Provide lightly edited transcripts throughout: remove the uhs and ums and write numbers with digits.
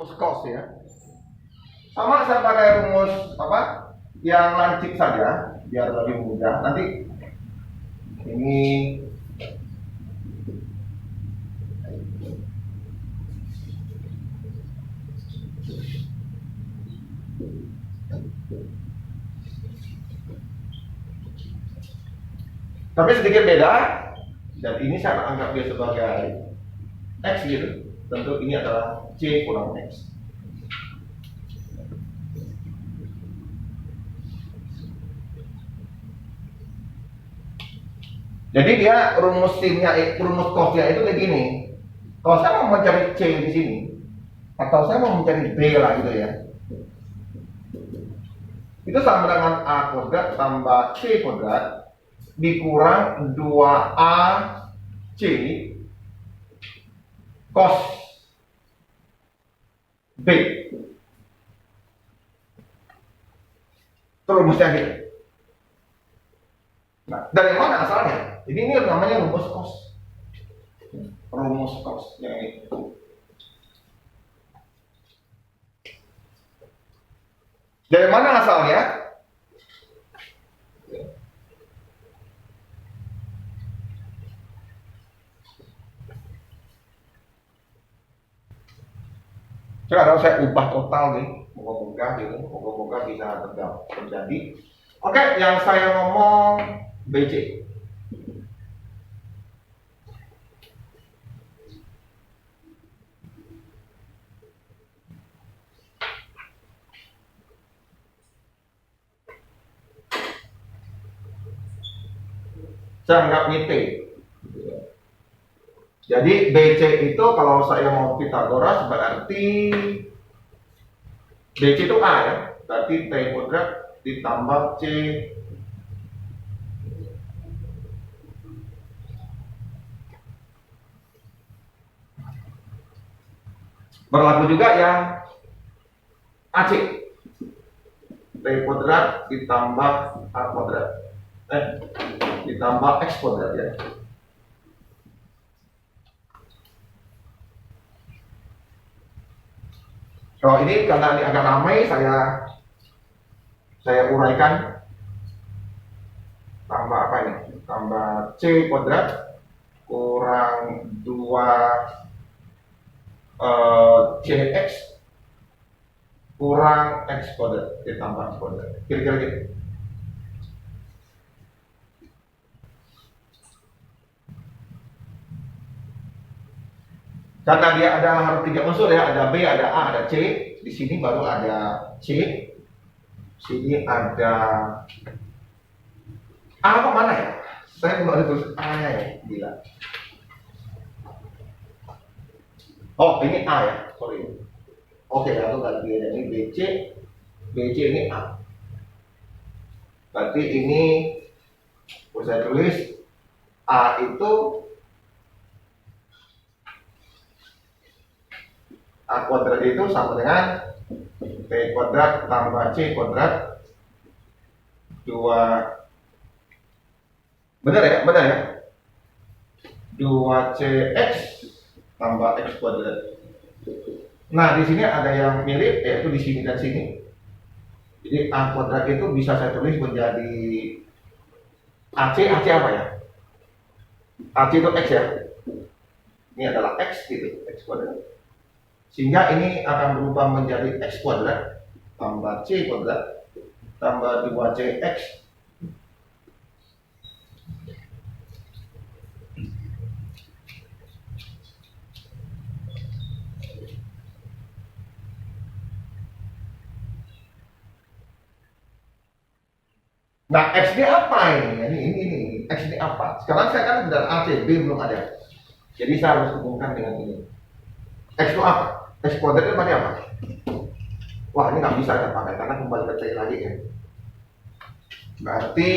rumus cos ya. Sama saya pakai rumus apa? Yang lancip saja biar lebih mudah. Nanti ini tapi sedikit beda, dan ini saya anggap dia sebagai X gitu. Tentu ini adalah C kurang X. Jadi dia rumus cosnya itu kayak gini. Kalau saya mau mencari C di sini, atau saya mau mencari B lah gitu ya, itu sama dengan A kuadrat tambah C kuadrat dikurang 2AC cos B. Itu rumusnya gitu. Nah, dari mana asalnya? Jadi ini namanya rumus cos. Rumus cos yang ini. Dari mana asalnya? Sekarang saya ubah total nih, moga-moga gitu, moga-moga bisa terjadi. Oke, yang saya ngomong BC. Saya anggap ini T. Jadi BC itu kalau saya mau Pythagoras berarti BC itu A ya, berarti T kuadrat ditambah C berlaku juga yang AC, T kuadrat ditambah A kuadrat ditambah X kuadrat ya. So ini karena ini agak ramai, saya uraikan tambah apa ini? Tambah C kuadrat kurang 2 CX kurang X kuadrat ditambah X kuadrat. Kira-kira gitu. Karena dia ada harus 3 unsur ya, ada B, ada A, ada C. Di sini baru ada C. Sini ada A apa mana ya? Saya belum ada tulis A ya, gila. Oh, ini A ya, sorry. Oke, aku ganti ya. Ini BC, BC ini A. Berarti ini saya tulis A itu A kuadrat itu sama dengan T kuadrat tambah C kuadrat 2 benar ya? 2CX tambah X kuadrat. Nah, di sini ada yang mirip, yaitu di sini dan sini. Jadi A kuadrat itu bisa saya tulis menjadi AC apa ya? AC itu X ya. Ini adalah X gitu, X kuadrat. Sehingga ini akan berubah menjadi X kuadrat tambah C kuadrat tambah 2CX Nah, X ini apa ini? X ini apa? Sekarang saya kan sudah AC, B belum ada. Jadi saya harus hubungkan dengan ini. X itu apa? X kuadrat itu berarti apa? Wah, ini nggak bisa saya pakai karena kembali ke T lagi ya. Berarti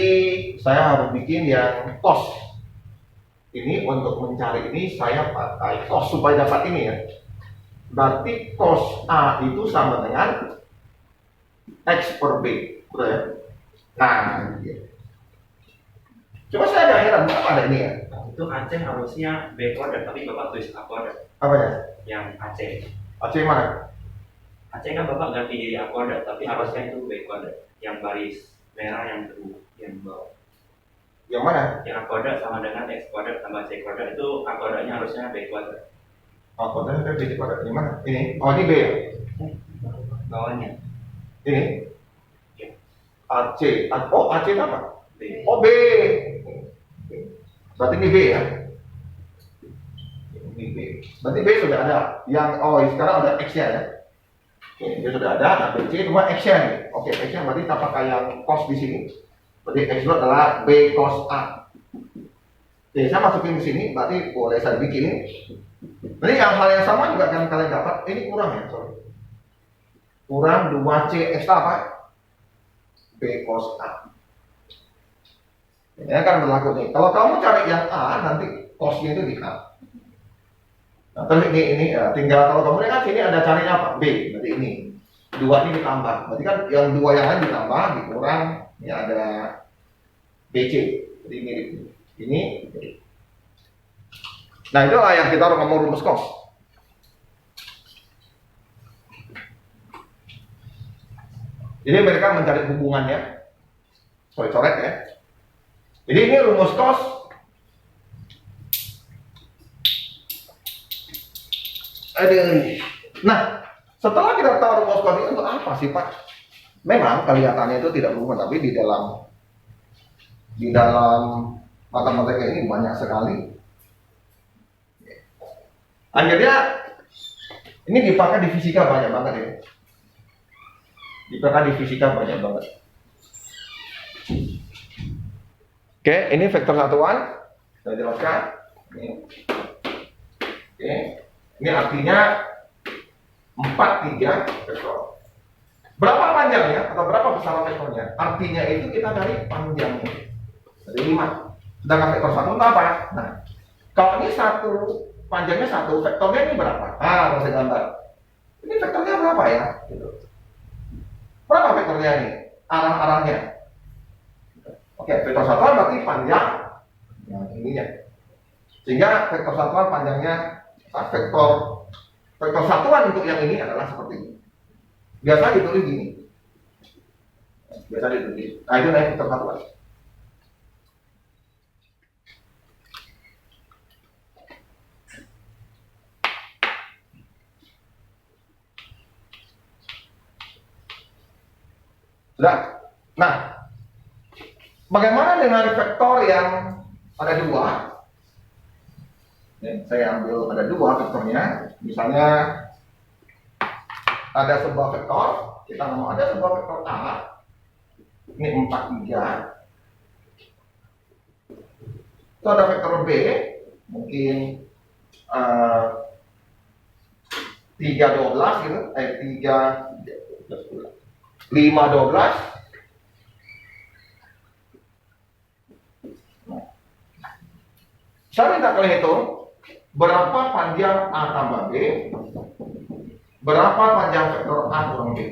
saya harus bikin yang cos. Ini untuk mencari ini saya pakai cos supaya dapat ini ya. Berarti cos A itu sama dengan X per B, betul ya? Nah, gitu. Coba saya agak heran, kenapa ada ini ya? Itu Aceh harusnya B kuadrat, tapi Bapak tulis A kuadrat. Apa ya? Yang AC. AC mana? Aceh kan Bapak ganti jadi A kuadrat, tapi harusnya itu B kuadrat. Yang baris merah yang kedua, yang bawah. Yang mana? Yang A kuadrat sama dengan X kuadrat tambah C kuadrat, itu A kuadratnya harusnya B kuadrat. A kuadrat kan B kuadrat. Yang mana? Ini? Oh, ini B ya? Bawahnya. Ini? Ya. AC. Oh, AC itu apa? B. Oh, B. Berarti ini B ya? Ini B. Berarti B sudah ada. Yang, oh, sekarang ada X-nya ya? Oke, B sudah ada. Nah, BC cuma X-nya nih. Oke, X-nya berarti kita pakai yang cos di sini. Berarti X itu adalah B cos A. Oke, saya masukin ke sini. Berarti boleh saya bikin. Jadi yang hal yang sama juga akan kalian dapat. Ini kurang ya, sorry. Kurang 2C X apa? B cos A. Ini akan berlaku nih. Kalau kamu cari yang A, nanti cosnya itu di A. Nah, terus ini ya, tinggal kalau kamu lihat sini ada carinya apa? B. Berarti ini. Dua ini ditambah. Berarti kan yang dua yang lain ditambah, dikurang. Ini ada BC. Jadi mirip. Ini. Nah, itulah yang kita ngomong rumus cos. Jadi mereka mencari hubungannya. Coret-coret ya. Jadi ini rumus cos. Aduh. Nah, setelah kita tahu rumus cos itu untuk apa sih Pak? Memang kelihatannya itu tidak berhubungan, tapi di dalam matematika ini banyak sekali. Akhirnya ini dipakai di fisika banyak banget ya. Dipakai di fisika banyak banget. Oke, ini vektor satuan. Saya jelaskan. Ini. Oke. Ini artinya 4, 3 vektor. Berapa panjangnya atau berapa besar vektornya? Artinya itu kita dari panjangnya. Dari 5. Sedangkan vektor 1 itu apa? Nah, kalau ini 1, panjangnya 1, vektornya ini berapa? Nah, saya gambar. Ini vektornya berapa ya? Gitu. Berapa vektornya ini? Arah-arahnya. Oke, vektor satuan berarti panjang yang ininya. Sehingga vektor satuan panjangnya vektor satuan untuk yang ini adalah seperti ini. Biasa ditulis gini. Biasa ditulis. Nah, itu naik vektor satuan. Sudah. Nah, bagaimana dengan vektor yang ada 2? Saya ambil ada 2 vektornya. Misalnya ada sebuah vektor, kita mau ada sebuah vektor A. Ini 4, 3. Itu ada vektor B, mungkin 3, 12 gitu, 5, 12. Saya minta kalian hitung berapa panjang A tambah B, berapa panjang vektor A kurang B.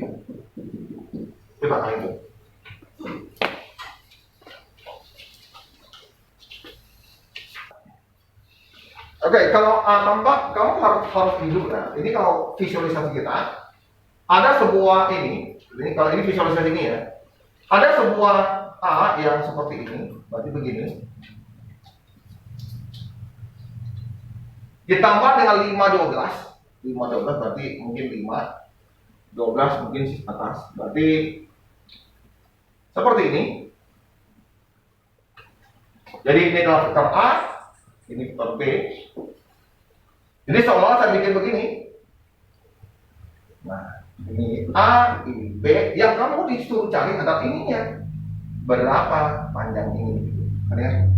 Coba kalian hitung. Oke, kalau A tambah, kamu harus hidup ya. Ini kalau visualisasi kita, ada sebuah ini kalau ini visualisasi ini ya, ada sebuah A yang seperti ini, berarti begini. Ditambah dengan 5, 12. 5, 12 berarti mungkin 5. 12 mungkin atas. Berarti seperti ini. Jadi ini adalah vektor A, ini vektor B. Jadi seolah-olah saya bikin begini. Nah, ini A, ini B. Yang kamu disuruh cari adalah ininya. Berapa panjang ini? Kan?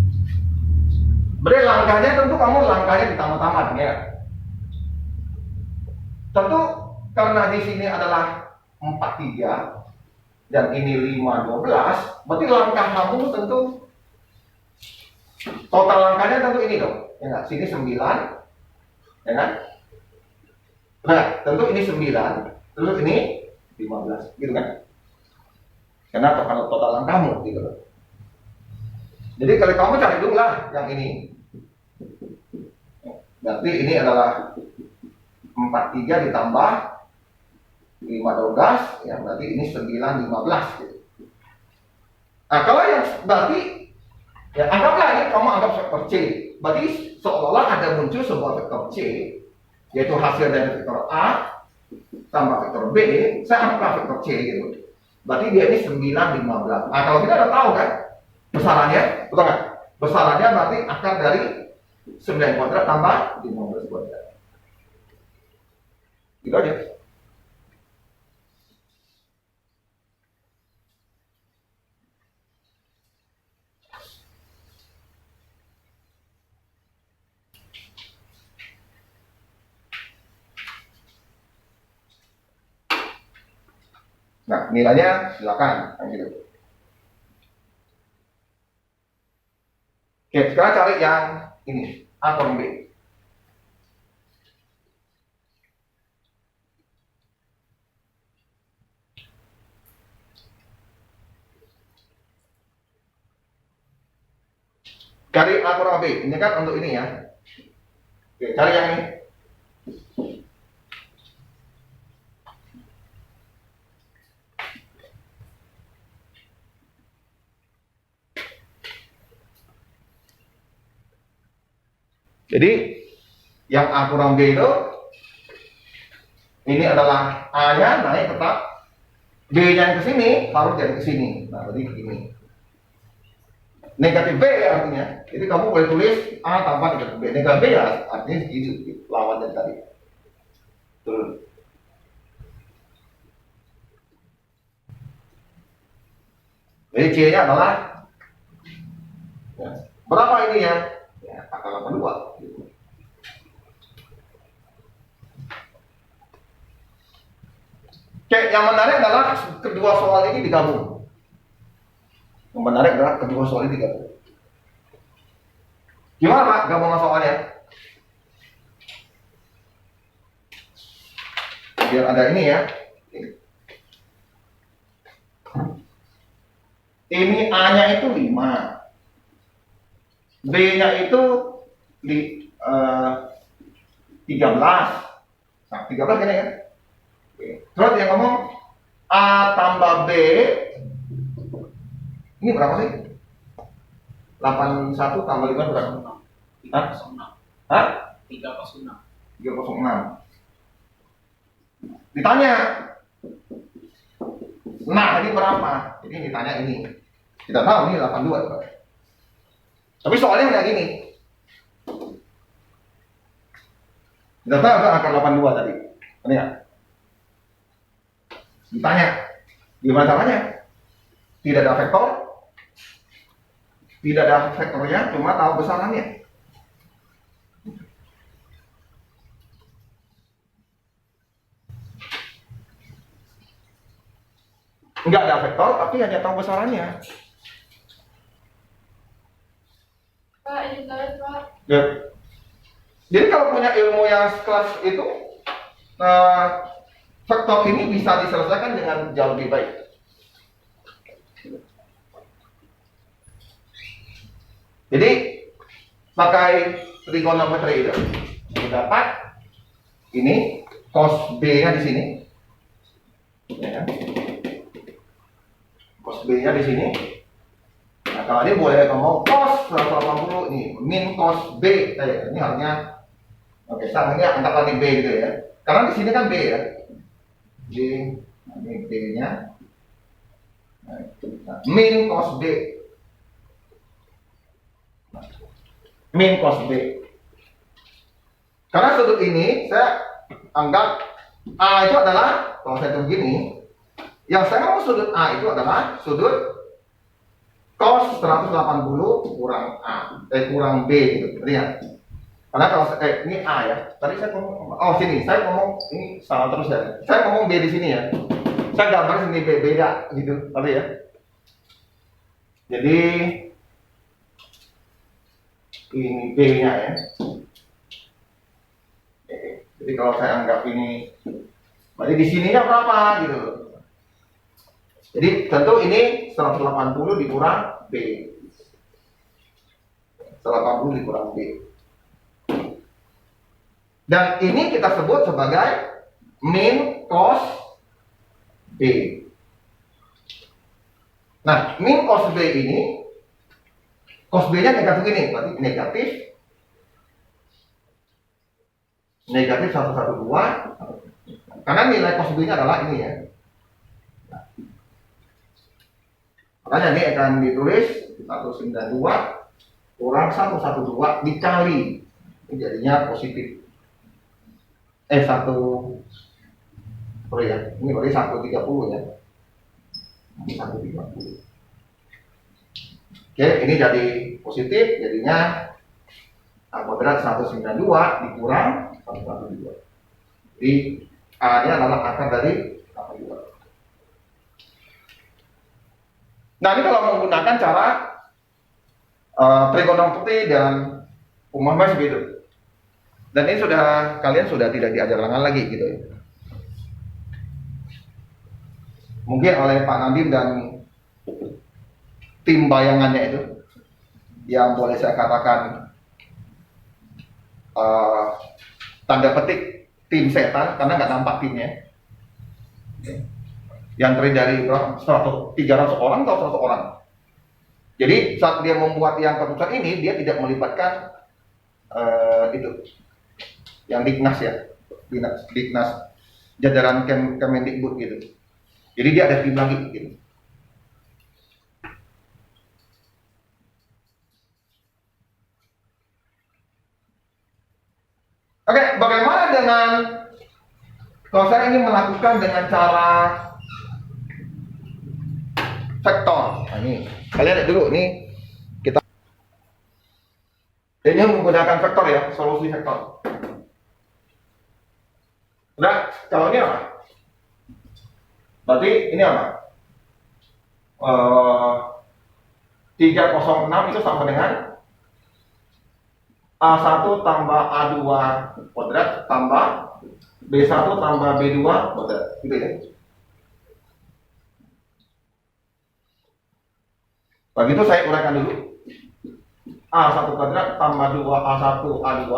Berarti langkahnya tentu kamu langkahnya di taman-taman ya. Tentu karena di sini adalah 4, 3 dan ini 5, 12, berarti langkah kamu tentu total langkahnya tentu ini dong. Ya enggak? Sini 9. Ya kan? Nah, tentu ini 9, terus ini 15, gitu kan? Karena total langkahmu gitu loh. Jadi kalau kamu cari dulu lah yang ini. Berarti ini adalah 4, 3 ditambah 5 12, ya berarti ini 9 15 gitu. Nah kalau yang berarti ya anggaplah ini kamu anggap vektor C, berarti seolah-olah ada muncul sebuah vektor C, yaitu hasil dari vektor A tambah vektor B, saya anggaplah vektor C gitu. Berarti dia ini 9 15. Nah kalau kita udah tahu kan besarannya, betul nggak? Besarannya berarti akar dari 9 kuadrat tambah 15 kuadrat. Gitu aja. Nah, nilainya silakan, kan gitu. Oke, sekarang cari yang ini, A kurang B. Cari A kurang B, ini kan untuk ini ya. Oke, cari yang ini. Jadi yang A kurang B itu ini adalah A-nya naik tetap, B-nya ke sini harus jadi ke sini. Nah, berarti begini. Negatif B artinya. Jadi kamu boleh tulis A tambah negatif B. Negatif B ya artinya ini lawannya tadi. Turun. Jadi C-nya adalah ya, berapa ini ya? Ya, akar 82. Oke, yang menarik adalah kedua soal ini digabung. Yang menarik adalah kedua soal ini digabung. Gimana Pak gabungan soalnya? Biar ada ini ya. Ini A-nya itu 5. B-nya itu 13. Nah, 13 gini ya. Terus yang ngomong A tambah B ini berapa sih? 81 tambah 5 berapa? 306. Hah? 306. 306. Ditanya. Nah, ini berapa? Jadi ditanya ini. Kita tahu ini 82. Tapi soalnya kayak gini. Kita tahu kan akar 82 tadi. Ini ya. Ditanya, gimana caranya? Tidak ada vektor, tidak ada vektornya, cuma tahu besarannya. Enggak ada vektor, tapi hanya tahu besarannya. Pak, ini bentar, Pak. Ya. Jadi kalau punya ilmu yang sekelas itu, vektor ini bisa diselesaikan dengan jauh lebih baik. Jadi pakai trigonometri itu kita dapat ini cos B-nya di sini, ya. Cos B-nya di sini. Nah, kalau ini boleh ngomong cos 180 ini min cos B, ini harusnya oke, sekarang ini anggaplah di B gitu ya. Karena di sini kan B ya. B, ini B-nya. Nah, min cos B. Min cos B. Karena sudut ini saya anggap A itu adalah, kalau saya tulis gini, yang saya mau sudut A itu adalah sudut cos 180 kurang A, kurang B gitu. Lihat. Karena kalau ini A ya. Tadi saya ngomong, oh sini, saya ngomong ini salah terus ya. Saya ngomong B di sini ya. Saya gambar sini B beda gitu, tadi ya. Jadi ini B-nya ya. Jadi kalau saya anggap ini, berarti di sininya berapa gitu. Jadi tentu ini 180 dikurang B. 180 dikurang B. Dan ini kita sebut sebagai min cos B. Nah, min cos B ini, cos B nya negatif ini, berarti negatif 112, karena nilai cos B nya adalah ini ya. Makanya ini akan ditulis 192 kurang 112 dikali, ini jadinya positif. Sorry ya, ini berarti 130 ya. 130. Oke, ini jadi positif, jadinya A kuadrat 192 dikurang 112. Jadi A nya adalah akar dari 82. Nah, ini kalau menggunakan cara trigonometri dan pemahaman segitu. Dan ini kalian sudah tidak diajarkan lagi gitu ya. Mungkin oleh Pak Nadim dan tim bayangannya itu, yang boleh saya katakan tanda petik tim setan, karena nggak nampak timnya. Yang terdiri dari 300 orang atau 100 orang. Jadi saat dia membuat yang keputusan ini, dia tidak melibatkan itu yang Diknas ya, Diknas jajaran Kemendikbud gitu. Jadi dia ada tim lagi gitu. Oke, bagaimana dengan kalau saya ingin melakukan dengan cara vektor? Nah, ini kalian lihat dulu, ini kita ini menggunakan vektor ya, solusi vektor. Nah, kalau ini apa? Berarti ini apa? 306 itu sama dengan A1 tambah A2 kuadrat tambah B1 tambah B2 kuadrat, gitu ya. Begitu saya uraikan dulu. A1 kuadrat tambah 2A1 A2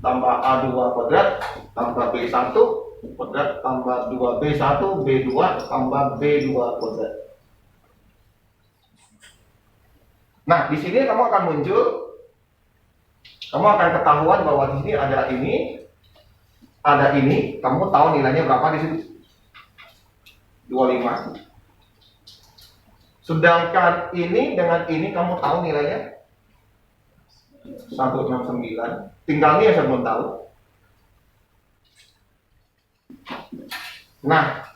tambah A2 kuadrat tambah B1 kuadrat tambah 2B1 B2 tambah B2 kuadrat. Nah, di sini kamu akan muncul, kamu akan ketahuan bahwa di sini ada ini, kamu tahu nilainya berapa di sini? 25. Sedangkan ini dengan ini kamu tahu nilainya 169. Tinggal ini yang saya belum tahu. Nah,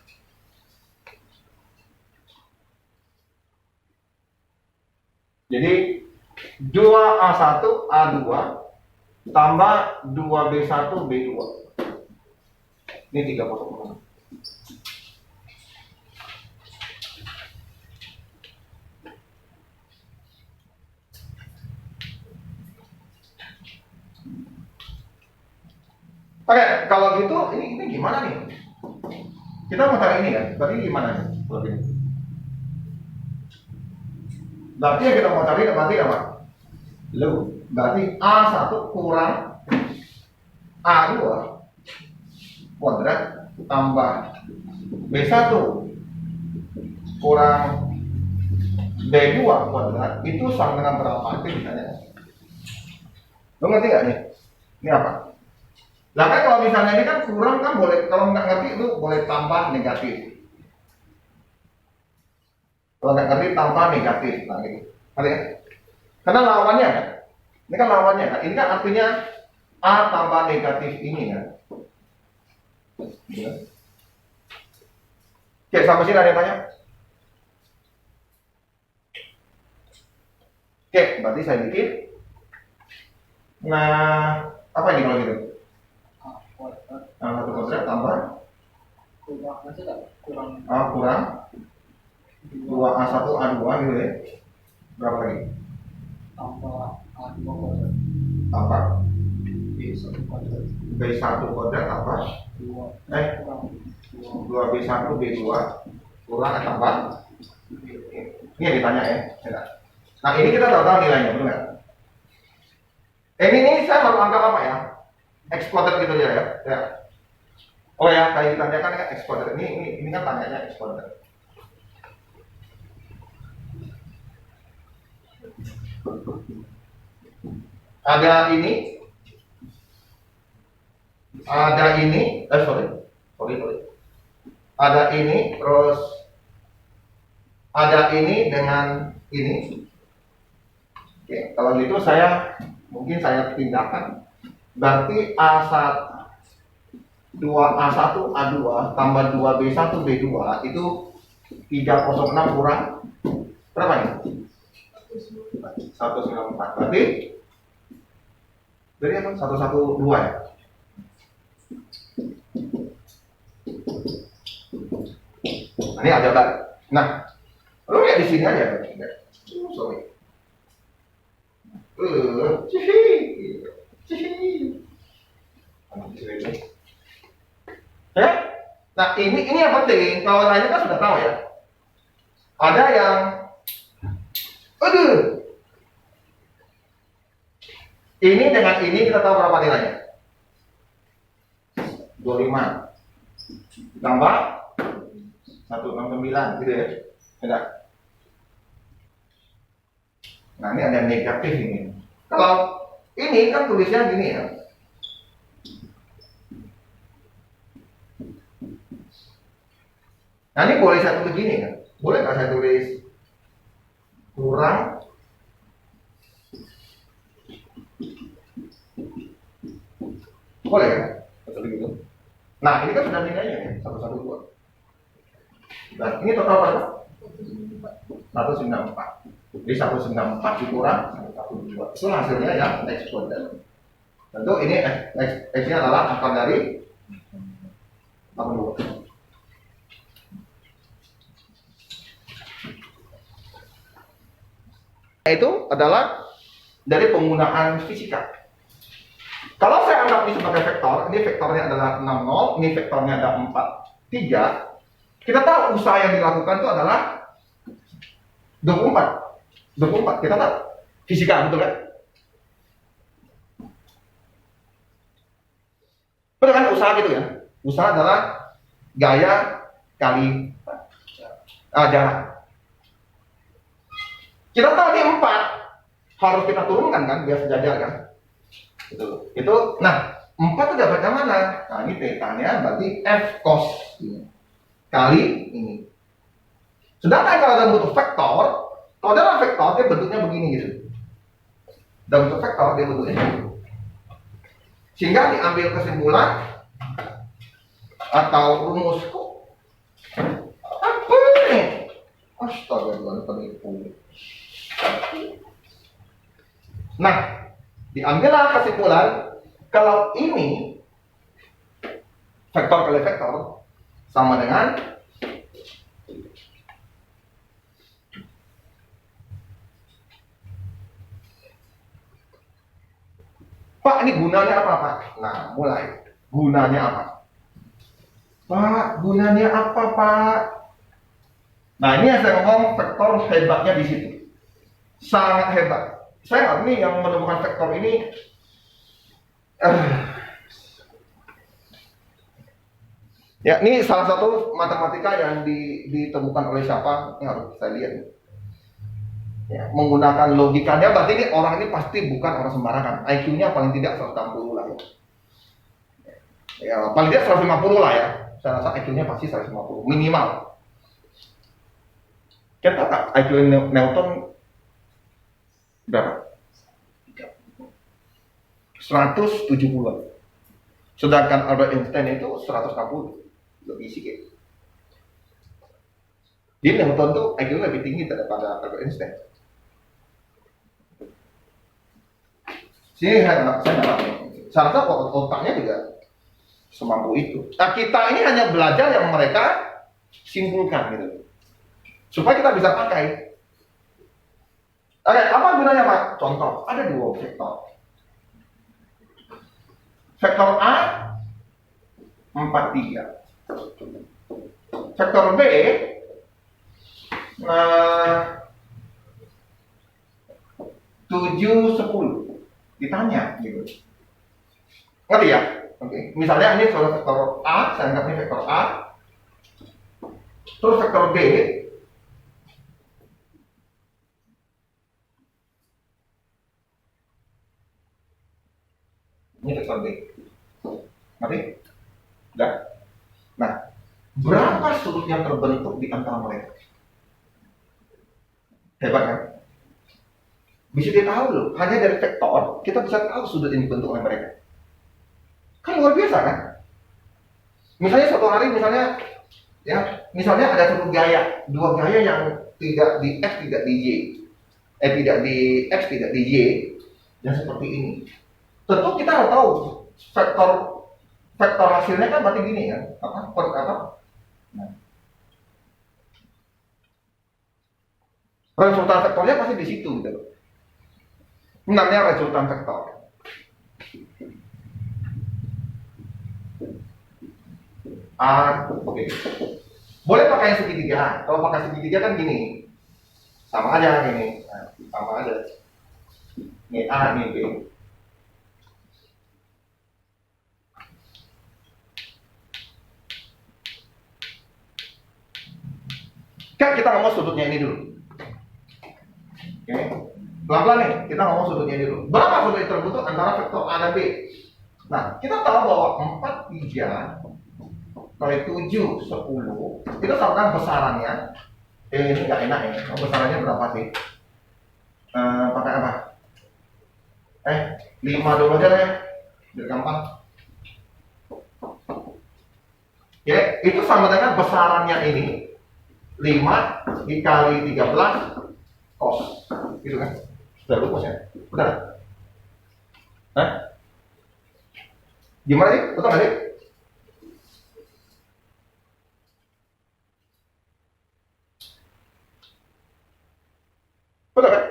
jadi 2A1 A2 tambah 2B1 B2. Ini 3 Oke, kalau gitu ini gimana nih? Kita mau cari ini kan? Berarti gimana nih? Berarti yang kita mau cari berarti apa? Berarti A1 kurang A2 kuadrat tambah B1 kurang B2 kuadrat itu sama dengan berapa? Itu ditanya. Lo ngerti nggak nih? Ini apa? Nah kan kalau misalnya ini kan kurang kan boleh, kalau nggak ngerti itu boleh tambah negatif. Kalau nggak ngerti tambah negatif, nah gitu. Ngerti ya? Karena lawannya kan, ini kan lawannya kan, ini kan artinya A tambah negatif ini kan. Ya. Oke, sampai sini ada yang tanya? Oke, berarti saya bikin. Nah, apa ini kalau gitu? A1 kuadrat tambah A kurang 2A1 A2 gitu ya. Berapa lagi? Tambah A2 kuadrat Tambah B1 kuadrat B1 kuadrat tambah 2B1 B2 kurang tambah. Ini yang ditanya ya. Nah ini kita tahu nilainya, betul nggak? Ini saya baru anggap apa ya? X kuadrat gitu aja ya. Oh ya, kayak ditanyakan kan X kuadrat. Ini kan tanyanya X kuadrat. Ada ini, sorry. Ada ini, terus ada ini dengan ini. Oke, kalau gitu mungkin saya pindahkan. Berarti A1, 2A1, A2 tambah 2B1, B2 itu 306 kurang berapa ini? 194. Berarti dari apa? 112 ya? Ini ada balik. Nah, lu lihat di sini aja. Sorry. Ya? Nah, ini yang penting. Kalau lainnya kan sudah tahu ya. Ada yang ini dengan ini kita tahu berapa nilainya? 25 tambah 169 gitu ya. Enggak. Nah, ini ada negatif ini. Kalau ini kan tulisnya gini ya. Nah, ini boleh saya tulis gini kan? Boleh nggak saya tulis kurang boleh kan? Seperti gitu. Nah, ini kan sudah nilainya ya, 112. Nah, ini total berapa? 194. Jadi 194 dikurang 112. Itu hasilnya ya X kuadrat. Tentu ini X-nya adalah akar dari 82. Itu adalah dari penggunaan fisika. Kalau saya anggap ini sebagai vektor, ini vektornya adalah 60, ini vektornya ada 43. Kita tahu usaha yang dilakukan itu adalah 24. Kita tahu fisika, betul kan? Betul kan usaha gitu ya? Usaha adalah gaya kali jarak. Kita tahu ini 4 harus kita turunkan kan biar sejajar kan? Itu nah 4 itu dapatnya mana? Nah ini θ-nya berarti F cos ini kali ini. Sedangkan kalau dalam bentuk vektor, kalau dalam vektor dia bentuknya begini gitu. Dalam bentuk vektor dia bentuknya begini. Sehingga diambil kesimpulan atau rumus apa ini? Astaga, penipu. Nah, diambillah kesimpulan kalau ini vektor kali vektor sama dengan Pak, ini gunanya apa, Pak? Nah, mulai. Gunanya apa? Pak, gunanya apa, Pak? Nah, ini yang saya ngomong vektor hebatnya di situ. Sangat hebat. Saya ini yang menemukan vektor ini ya, ini salah satu matematika yang ditemukan oleh siapa? Ini harus saya lihat. Ya, menggunakan logikanya, berarti ini orang ini pasti bukan orang sembarangan. IQ-nya paling tidak 160 lah ya. Ya, paling tidak 150 lah ya. Saya rasa IQ-nya pasti 150 minimal. Kita tahu IQ Newton berapa? 170-an. Sedangkan Albert Einstein itu 160. Lebih sedikit. Jadi Newton itu IQ lebih tinggi daripada Albert Einstein. Saya rasa otaknya juga semampu itu. Nah, kita ini hanya belajar yang mereka simpulkan gitu, supaya kita bisa pakai. Oke, apa gunanya Pak? Contoh, ada 2 vektor. Vektor A 43. Vektor B 7, 10. Ditanya gitu. Ngerti ya? Oke, misalnya ini soal vektor A, saya anggap ini vektor A, terus vektor B, ini vektor B. Ngerti? Udah? Nah, berapa sudut yang terbentuk di antara mereka? Hebat kan? Bisa kita tahu loh, hanya dari vektor kita bisa tahu sudut yang dibentuk oleh mereka. Kan luar biasa kan? Misalnya suatu hari misalnya ada satu gaya, dua gaya yang tidak di X, tidak di Y, tidak di X, tidak di Y, yang seperti ini. Tentu kita harus tahu vektor hasilnya kan berarti gini kan? Nah. Resultan vektornya pasti di situ gitu. Namanya resultan vektor. Oke. Boleh pakai segitiga. Kalau pakai segitiga kan gini, sama aja ini, sama aja. Ini A, ini B. Kan kita ngomong sudutnya ini dulu. Oke. Pelan-pelan nih, kita ngomong sudutnya ini dulu. Berapa sudut yang terbentuk antara vektor A dan B? Nah, kita tahu bahwa 4, 3, kali 7, 10, kita tahu kan besarannya. Ini nggak enak ya. Besarannya berapa sih? Pakai apa? 5 dulu aja ya, biar gampang. Ya, itu sama dengan besarannya ini 5 dikali 13 cos, gitu kan? Sudah lupa ya? Benar? Hah? Gimana sih? Betul nggak sih? Betul kan?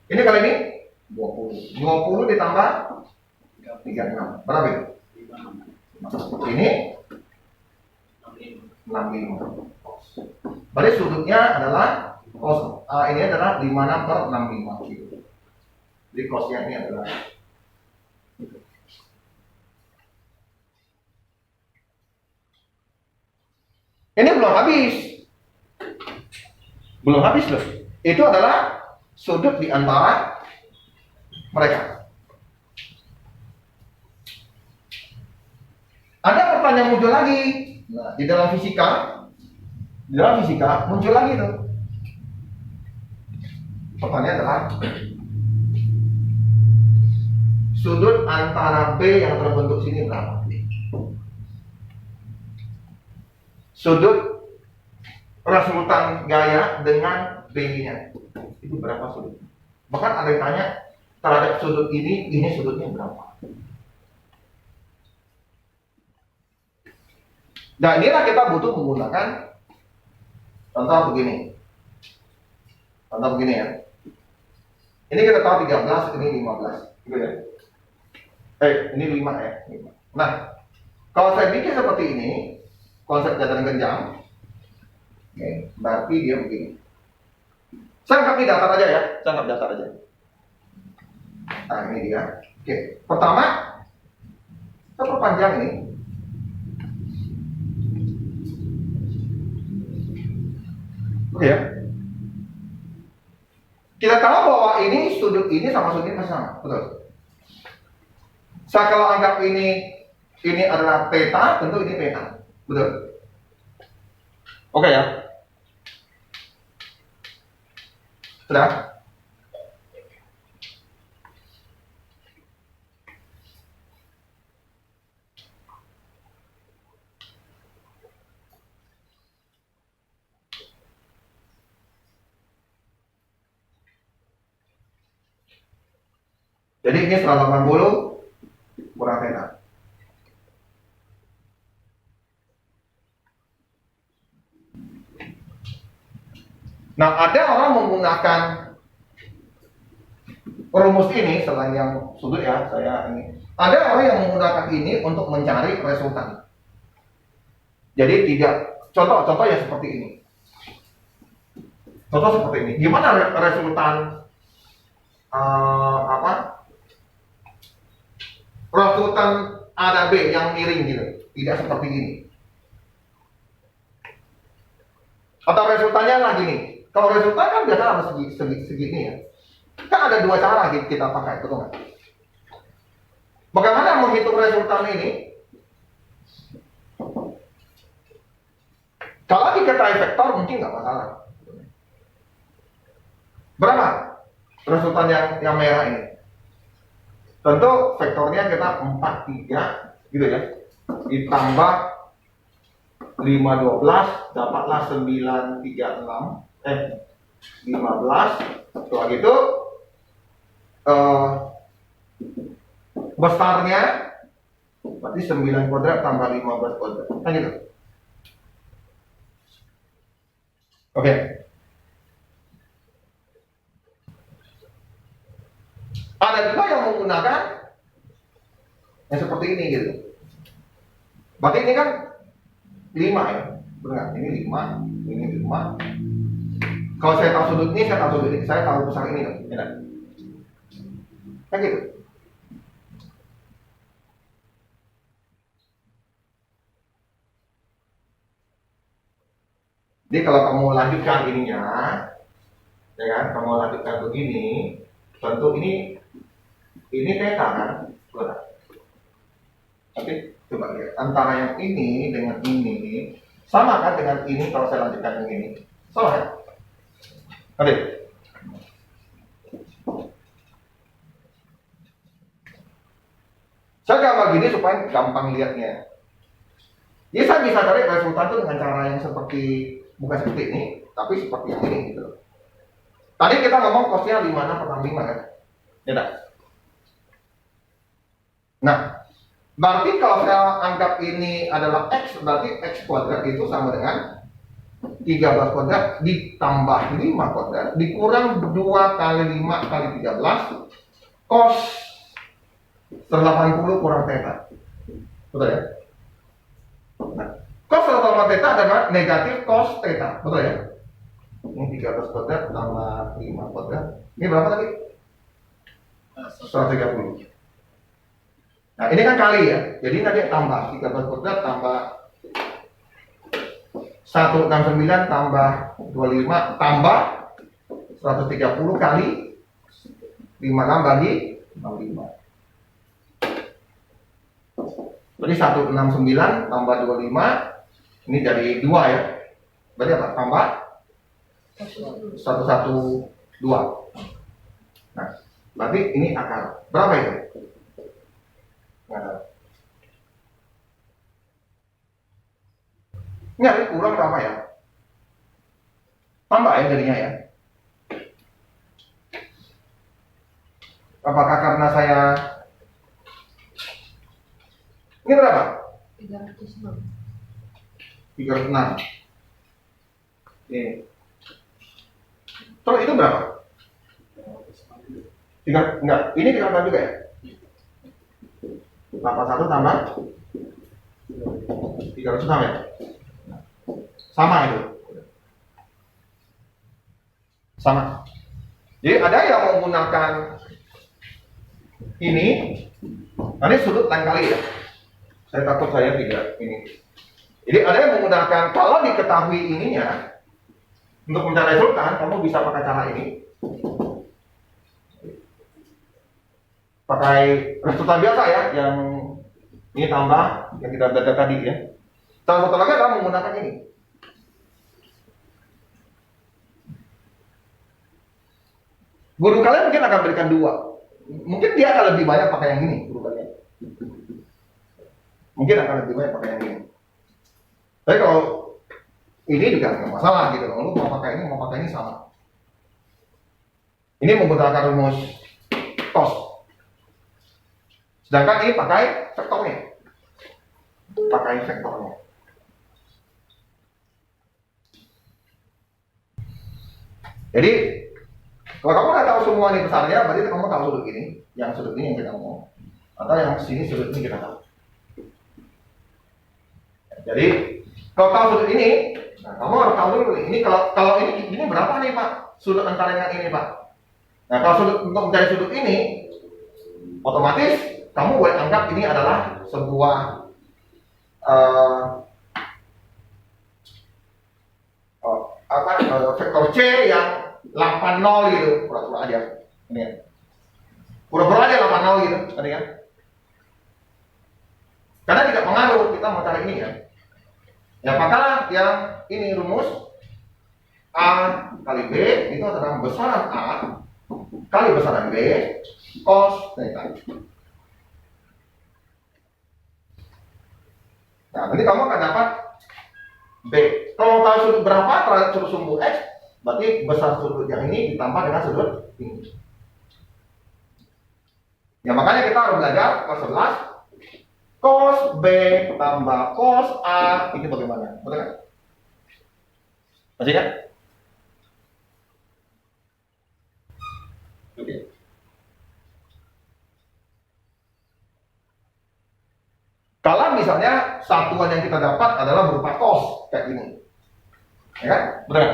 Ini kali ini 20. 20 ditambah 36. Berapa itu? Ini 65. Berarti sudutnya adalah cos ini adalah 56/65 gitu. Jadi cosnya ini adalah ini belum habis. Belum habis loh. Itu adalah sudut di antara mereka. Ada pertanyaan muncul lagi. Nah, di dalam fisika muncul lagi tuh. Pertanyaan adalah sudut antara B yang terbentuk sini berapa? Sudut resultan gaya dengan B-nya itu berapa sudut? Bahkan ada yang tanya terhadap sudut ini sudutnya berapa? Nah, inilah kita butuh menggunakan contoh begini. Contoh begini ya. Ini kita tahu 13, ini 15. Gitu ya. Ini 5 ya. 5. Nah, kalau saya bikin seperti ini, konsep jatuh genjang, oke, berarti dia begini. Saya anggap ini datar aja ya. Saya anggap datar aja. Nah, ini dia. Oke, pertama, kita perpanjang ini. Oke ya. Kita tahu bahwa ini sudut ini sama sudut ini sama, betul. Saya kalau anggap ini adalah theta, tentu ini theta, betul. Oke ya. Sudah. Jadi ini 180 kurang theta. Nah, ada orang menggunakan rumus ini selain yang sudut ya, saya ini. Ada orang yang menggunakan ini untuk mencari resultan. Jadi tidak contoh yang seperti ini. Contoh seperti ini. Gimana resultan resultan A dan B yang miring gitu, tidak seperti ini. Atau resultannya lagi nih. Kalau resultan kan biasa harus segini ya. Kan ada dua cara kita pakai, betul nggak? Bagaimana menghitung resultan ini? Kalau diketahui vektor mungkin nggak masalah. Berapa resultan yang merah ini? Tentu vektornya kita 4, 3 gitu ya. Ditambah 5, 12 dapatlah 9, 3, 6 15. Setelah gitu besarnya berarti 9 kuadrat tambah 15 kuadrat kan gitu. Oke. Ada juga yang menggunakan yang seperti ini gitu. Berarti ini kan 5 ya, benar? Ini 5, ini 5. Kalau saya tahu sudut ini, saya tahu sudut ini, saya tahu besar ini kan, ya, kan gitu. Jadi kalau kamu lanjutkan ininya, ya kan, kamu lanjutkan begini, tentu ini theta kan, benar. Tapi coba lihat antara yang ini dengan ini sama kan dengan ini kalau saya lanjutkan yang ini, sama kan? Oke. Saya gambar gini supaya gampang lihatnya. Jadi saya bisa cari resultan itu dengan cara yang seperti bukan seperti ini, tapi seperti yang ini gitu. Tadi kita ngomong cosnya 5/5 kan? Ya tak? Nah, berarti kalau saya anggap ini adalah X, berarti X kuadrat itu sama dengan 13 kuadrat ditambah 5 kuadrat dikurang 2 kali 5 kali 13 cos 180 kurang theta. Betul ya? Nah, cos 180 theta adalah negatif cos theta. Betul ya? Ini 13 kuadrat tambah 5 kuadrat. Ini berapa tadi? 130. Nah, ini kan kali ya. Jadi nanti tambah 13 kuadrat tambah 169 tambah 25 tambah 130 kali 56 bagi 65. Berarti 169 tambah 25 ini dari 2 ya. Berarti apa? Tambah 112. Nah, berarti ini akar. Berapa itu? Nah, ini kurang berapa ya? Tambah ya jadinya ya. Apakah karena saya ini berapa? 306. 306. Ini. Terus itu berapa? 3, enggak, ini 306 juga ya? 81 tambah 306 ya? Sama itu. Sama. Jadi ada yang menggunakan ini sudut lain kali ya. Saya takut saya tidak ini. Jadi ada yang menggunakan, kalau diketahui ininya untuk mencari resultan, kamu bisa pakai cara ini. Pakai resultan biasa ya, yang ini tambah yang kita belajar tadi ya. Salah satu lagi adalah menggunakan ini. Guru kalian mungkin akan berikan 2. Mungkin dia akan lebih banyak pakai yang ini, guru kalian. Mungkin akan lebih banyak pakai yang ini. Tapi kalau ini juga nggak masalah gitu. Kalau lu mau pakai ini sama. Ini menggunakan rumus cos. Sedangkan ini pakai vektornya. Jadi kalau kamu udah tahu semua ini besarnya, berarti kamu tahu sudut ini. Yang sudut ini yang kita mau. Atau yang sini sudut ini kita tahu. Jadi kalau tahu sudut ini, nah, kamu harus tahu dulu ini kalau ini berapa nih Pak? Sudut antara yang ini Pak. Nah kalau sudut untuk mencari sudut ini, otomatis kamu boleh anggap ini adalah sebuah vektor C yang 80 gitu, pura-pura aja. Ini ya. Pura-pura aja 80 gitu, tadi kan? Karena tidak pengaruh kita mau cari ini ya. Ya maka yang ini rumus A kali B itu adalah besaran A kali besaran B cos theta. Nah, nanti kamu akan dapat B. Kalau tahu sudut berapa terhadap sudut sumbu X, berarti besar sudut yang ini ditambah dengan sudut ini. Ya makanya kita harus belajar kelas 11 cos B tambah cos A ini bagaimana? Betul kan? Masih ya? Oke. Kalau misalnya satuan yang kita dapat adalah berupa cos kayak gini, ya kan? Betul kan?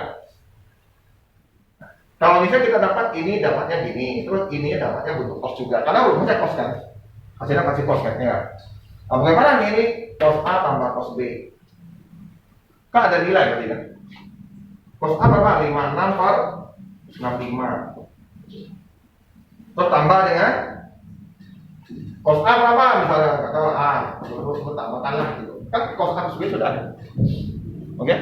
Kalau misalnya kita dapat ini dapatnya gini, terus ini dapatnya bentuk cos juga, karena rumusnya cos kan, hasilnya kasih cos kan, ya. Nah, bagaimana ini cos A tambah cos B? Kan ada nilai berarti kan? Cos A berapa? 56 per 65. Terus tambah dengan cos A berapa? Misalnya nggak tahu A, terus tambahkanlah gitu. Kan cos A cos B sudah ada. Oke?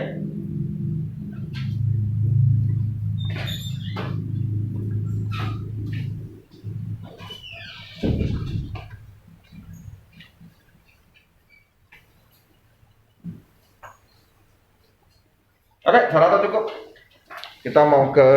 Oke, saya rasa cukup. Kita mau ke